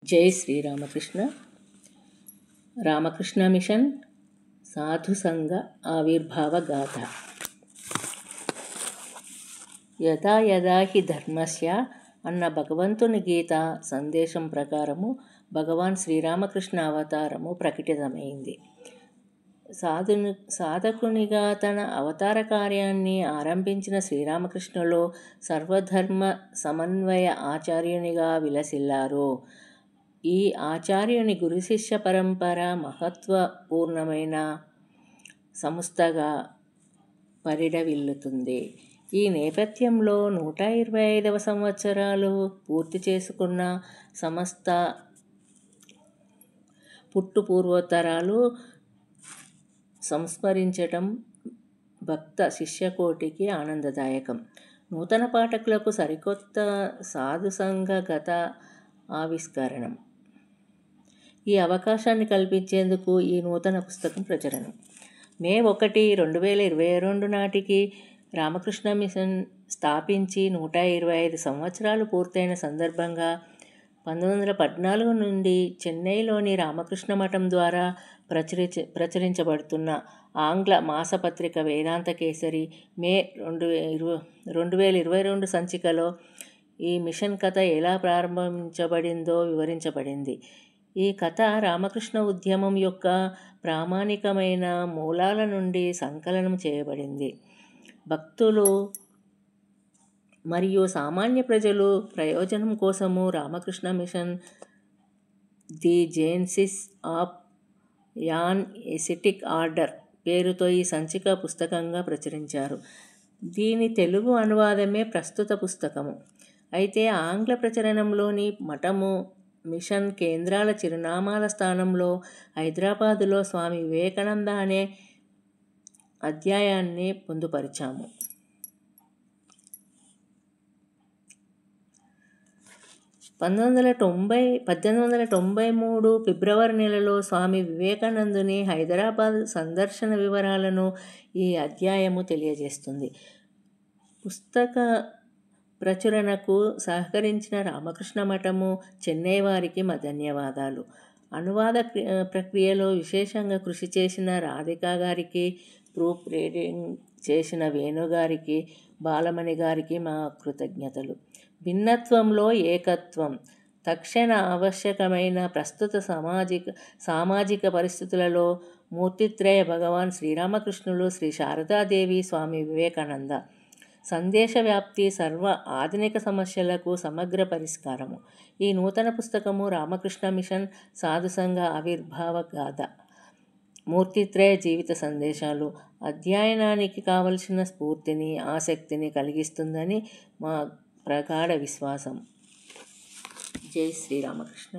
జై శ్రీరామకృష్ణ. రామకృష్ణ మిషన్ సాధు సంఘ ఆవిర్భావ గాథ. యదా యదా హి ధర్మస్య అన్న భగవంతుని గీత సందేశం ప్రకారము భగవాన్ శ్రీరామకృష్ణ అవతారము ప్రకటితమైంది. సాధకునిగా తన అవతార కార్యాన్ని ఆరంభించిన శ్రీరామకృష్ణులు సర్వధర్మ సమన్వయ ఆచార్యునిగా విలసిల్లారు. ఈ ఆచార్యుని గురు శిష్య పరంపర మహత్వపూర్ణమైన సంస్థగా పరిఢవిల్లుతుంది. ఈ నేపథ్యంలో 125వ సంవత్సరాలు పూర్తి చేసుకున్న సమస్త పూర్వోత్తరాలు సంస్మరించటం భక్త శిష్యకోటికి ఆనందదాయకం. నూతన పాఠకులకు సరికొత్త సాధుసంఘ గత ఆవిష్కరణం. ఈ అవకాశాన్ని కల్పించేందుకు ఈ నూతన పుస్తకం ప్రచురణం. మే 1, 2022 నాటికి రామకృష్ణ మిషన్ స్థాపించి 125 సంవత్సరాలు పూర్తయిన సందర్భంగా 1914 నుండి చెన్నైలోని రామకృష్ణ మఠం ద్వారా ప్రచురించబడుతున్న ఆంగ్ల మాసపత్రిక వేదాంత కేసరి మే 2022 సంచికలో ఈ మిషన్ కథ ఎలా ప్రారంభించబడిందో వివరించబడింది. ఈ కథ రామకృష్ణ ఉద్యమం యొక్క ప్రామాణికమైన మూలాల నుండి సంకలనం చేయబడింది. భక్తులు మరియు సామాన్య ప్రజలు ప్రయోజనం కోసము Ramakrishna mission the genesis of an ascetic order పేరుతో ఈ సంచిక పుస్తకంగా ప్రచురించారు. దీని తెలుగు అనువాదమే ప్రస్తుత పుస్తకము. అయితే ఆంగ్ల ప్రచురణంలోని మఠము మిషన్ కేంద్రాల చిరునామాల స్థానంలో హైదరాబాదులో స్వామి వివేకానంద అనే అధ్యాయాన్ని పొందుపరిచాము. 1893 ఫిబ్రవరి నెలలో స్వామి వివేకానందుని హైదరాబాద్ సందర్శన వివరాలను ఈ అధ్యాయము తెలియజేస్తుంది. పుస్తక ప్రచురణకు సహకరించిన రామకృష్ణ మఠము, చెన్నై వారికి మా ధన్యవాదాలు. అనువాద ప్రక్రియలో విశేషంగా కృషి చేసిన రాధికా గారికి, ప్రూఫ్ రీడింగ్ చేసిన వేణు గారికి, బాలమణి గారికి మా కృతజ్ఞతలు. భిన్నత్వంలో ఏకత్వం. తక్షణ ఆవశ్యకమైన ప్రస్తుత సామాజిక పరిస్థితులలో మూర్తిత్రయ భగవాన్ శ్రీరామకృష్ణులు, శ్రీ శారదాదేవి, స్వామి వివేకానంద సందేశ వ్యాప్తి, సర్వ ఆధునిక సమస్యలకు సమగ్ర పరిష్కారము. ఈ నూతన పుస్తకము రామకృష్ణ మిషన్ సాధుసంఘ ఆవిర్భావ గాథ, మూర్తిత్రయ జీవిత సందేశాలు అధ్యయనానికి కావలసిన స్ఫూర్తిని, ఆసక్తిని కలిగిస్తుందని మా ప్రగాఢ విశ్వాసం. జై శ్రీరామకృష్ణ.